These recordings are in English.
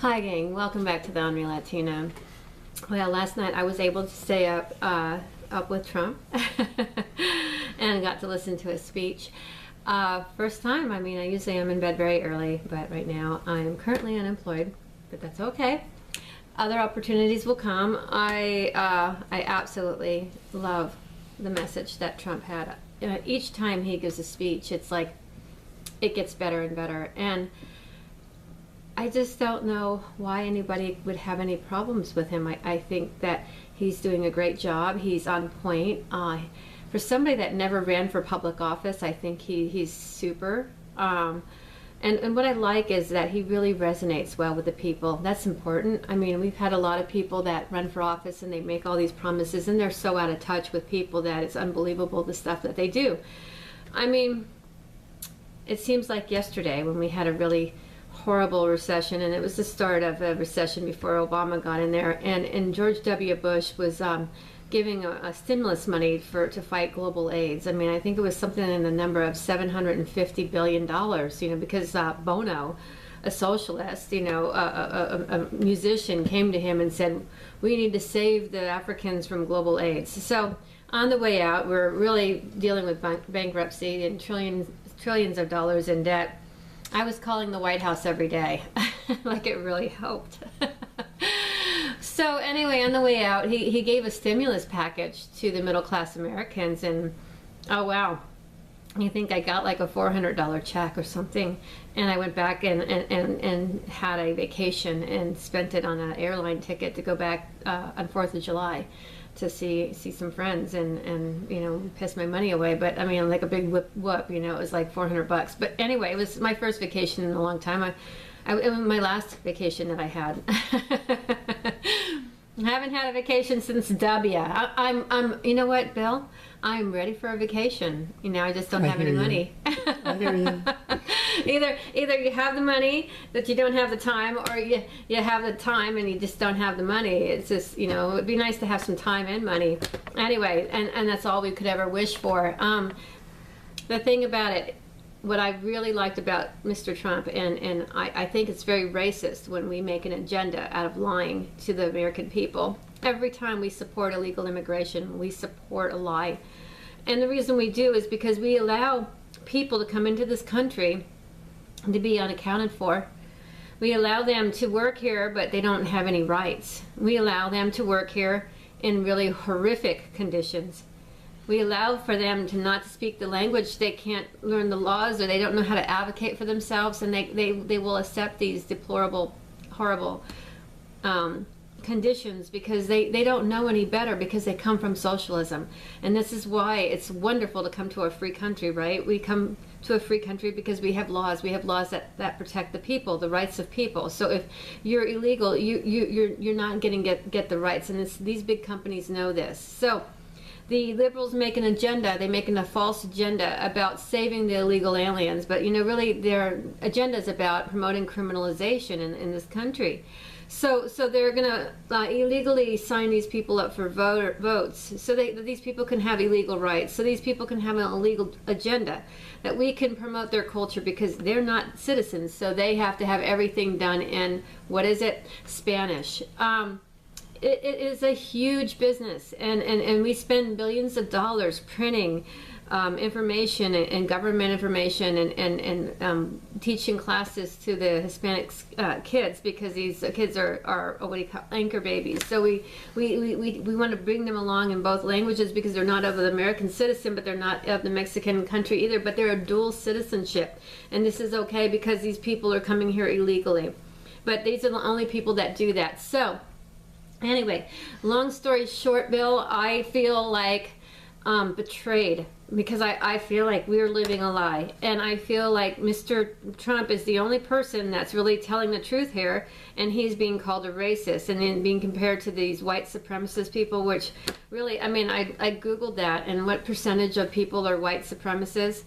Hi gang, welcome back to the Omni Latina. Well, last night I was able to stay up with Trump and got to listen to his speech. First time, I mean, I usually am in bed very early, but right now I am currently unemployed, but that's okay. Other opportunities will come. I absolutely love the message that Trump had. Each time he gives a speech, it's like it gets better and better. And I just don't know why anybody would have any problems with him. I think that he's doing a great job. He's on point. For somebody that never ran for public office, I think he's super. And what I like is that he really resonates well with the people. That's important. I mean, we've had a lot of people that run for office and they make all these promises and they're so out of touch with people that it's unbelievable the stuff that they do. I mean, it seems like yesterday when we had a really horrible recession, and it was the start of a recession before Obama got in there, and George W. Bush was giving a stimulus money to fight global AIDS. I mean, I think it was something in the number of $750 billion, because Bono, a socialist, a musician, came to him and said, we need to save the Africans from global AIDS. So on the way out, we're really dealing with bankruptcy and trillions of dollars in debt. I was calling the White House every day, like it really helped. So anyway, on the way out, he gave a stimulus package to the middle class Americans, and oh wow, I think I got like a $400 check or something, and I went back and had a vacation and spent it on an airline ticket to go back on 4th of July to see some friends and piss my money away. But I mean, like a big whoop, it was like $400. But anyway, it was my first vacation in a long time. It was my last vacation that I had. I haven't had a vacation since W. I'm you know what, Bill? I'm ready for a vacation. I just don't have any money. I hear you. Either you have the money that you don't have the time, or you have the time and you just don't have the money. It's just, it'd be nice to have some time and money. Anyway, and that's all we could ever wish for. The thing about it, what I really liked about Mr. Trump, and I think it's very racist when we make an agenda out of lying to the American people. Every time we support illegal immigration, we support a lie. And the reason we do is because we allow people to come into this country to be unaccounted for. We allow them to work here, but they don't have any rights. We allow them to work here in really horrific conditions. We allow for them to not speak the language. They can't learn the laws, or they don't know how to advocate for themselves, and they will accept these deplorable, horrible conditions because they don't know any better, because they come from socialism. And this is why it's wonderful to come to a free country, right? We come to a free country because we have laws. We have laws that protect the people, the rights of people. So if you're illegal, you're not going to get the rights, and these big companies know this. So the liberals make an agenda. They make a false agenda about saving the illegal aliens, but really their agenda is about promoting criminalization in this country. So they're going to illegally sign these people up for votes, so these people can have illegal rights, so these people can have an illegal agenda, that we can promote their culture, because they're not citizens, so they have to have everything done in, Spanish. It is a huge business, and we spend billions of dollars printing information and government information and teaching classes to the Hispanic kids, because these kids are what do you call anchor babies. So we want to bring them along in both languages, because they're not of the American citizen, but they're not of the Mexican country either, but they're a dual citizenship. And this is okay because these people are coming here illegally. But these are the only people that do that. So anyway, long story short, Bill, I feel like betrayed, because I feel like we're living a lie, and I feel like Mr. Trump is the only person that's really telling the truth here, and he's being called a racist and then being compared to these white supremacist people, which really, I mean, I googled that, and what percentage of people are white supremacists?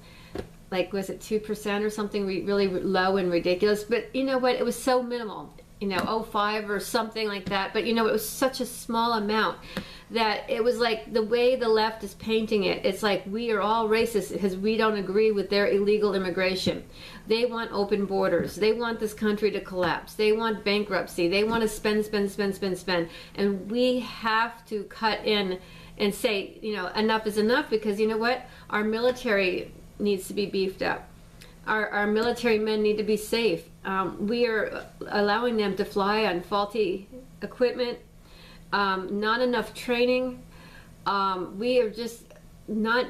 Like, was it 2% or something really low and ridiculous? But you know what, it was so minimal, 0.5 or something like that, but it was such a small amount that it was like the way the left is painting it. It's like we are all racist because we don't agree with their illegal immigration. They want open borders. They want this country to collapse. They want bankruptcy. They want to spend, spend, spend, spend, spend. And we have to cut in and say, you know, enough is enough, because you know what? Our military needs to be beefed up. Our military men need to be safe. We are allowing them to fly on faulty equipment, not enough training. We are just not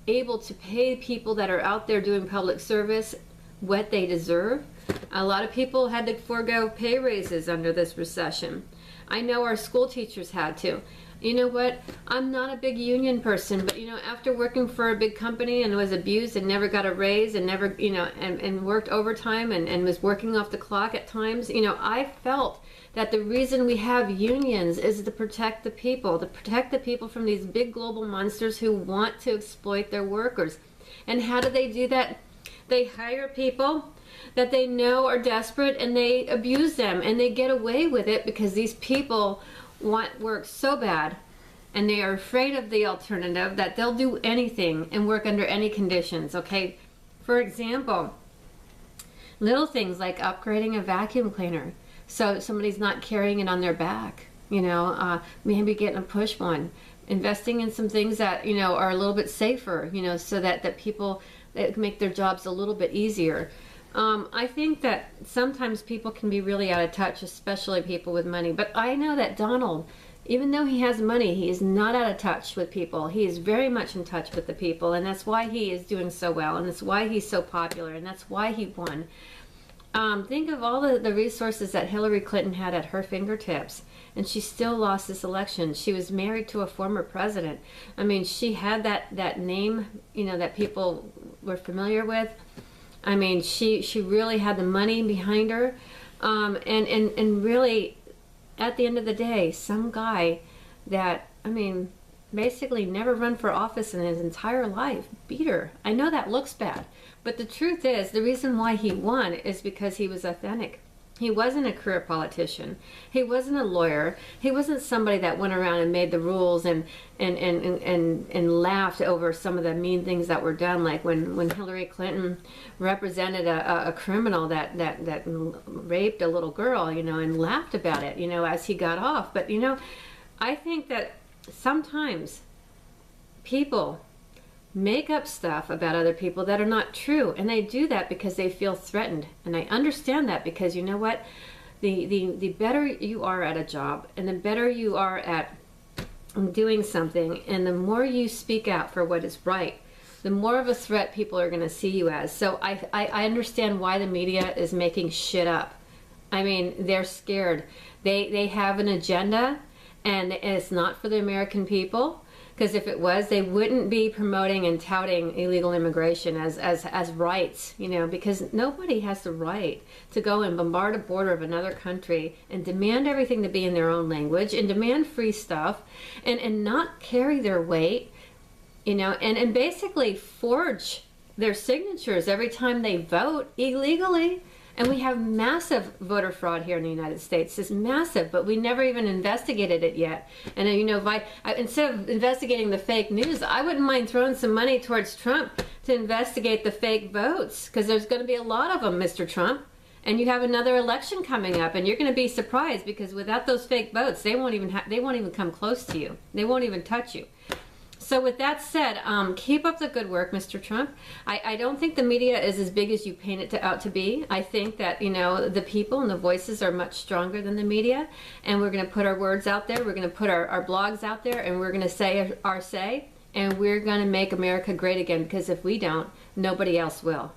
able to pay people that are out there doing public service what they deserve. A lot of people had to forego pay raises under this recession. I know our school teachers had to. You know what? I'm not a big union person, but you know, after working for a big company and was abused and never got a raise and never, you know, and worked overtime and was working off the clock at times, you know, I felt that the reason we have unions is to protect the people from these big global monsters who want to exploit their workers. And how do they do that? They hire people that they know are desperate and they abuse them, and they get away with it because these people want work so bad and they are afraid of the alternative that they'll do anything and work under any conditions. Okay, for example, little things like upgrading a vacuum cleaner so somebody's not carrying it on their back, you know, maybe getting a push one, investing in some things that, you know, are a little bit safer, you know, so that people that make their jobs a little bit easier. I think that sometimes people can be really out of touch, especially people with money. But I know that Donald, even though he has money, he is not out of touch with people. He is very much in touch with the people, and that's why he is doing so well, and that's why he's so popular, and that's why he won. Think of all the resources that Hillary Clinton had at her fingertips, and she still lost this election. She was married to a former president. I mean, she had that name, you know, that people were familiar with. I mean, she really had the money behind her, and really, at the end of the day, some guy that, I mean, basically never run for office in his entire life beat her. I know that looks bad, but the truth is, the reason why he won is because he was authentic. He wasn't a career politician. He wasn't a lawyer. He wasn't somebody that went around and made the rules and laughed over some of the mean things that were done, like when Hillary Clinton represented a criminal that raped a little girl, you know, and laughed about it, you know, as he got off. But, you know, I think that sometimes people make up stuff about other people that are not true, and they do that because they feel threatened. And I understand that, because you know what, the better you are at a job and the better you are at doing something, and the more you speak out for what is right, the more of a threat people are going to see you as. So I understand why the media is making shit up. I mean, they're scared. They have an agenda, and it's not for the American people. Because if it was, they wouldn't be promoting and touting illegal immigration as rights, you know, because nobody has the right to go and bombard a border of another country and demand everything to be in their own language and demand free stuff and not carry their weight, you know, and basically forge their signatures every time they vote illegally. And we have massive voter fraud here in the United States. It's massive, but we never even investigated it yet. And you know, instead of investigating the fake news, I wouldn't mind throwing some money towards Trump to investigate the fake votes, because there's going to be a lot of them, Mr. Trump. And you have another election coming up, and you're going to be surprised, because without those fake votes, they won't even come close to you. They won't even touch you. So with that said, keep up the good work, Mr. Trump. I don't think the media is as big as you paint it out to be. I think that, you know, the people and the voices are much stronger than the media, and we're going to put our words out there, we're going to put our blogs out there, and we're going to say our say, and we're going to make America great again, because if we don't, nobody else will.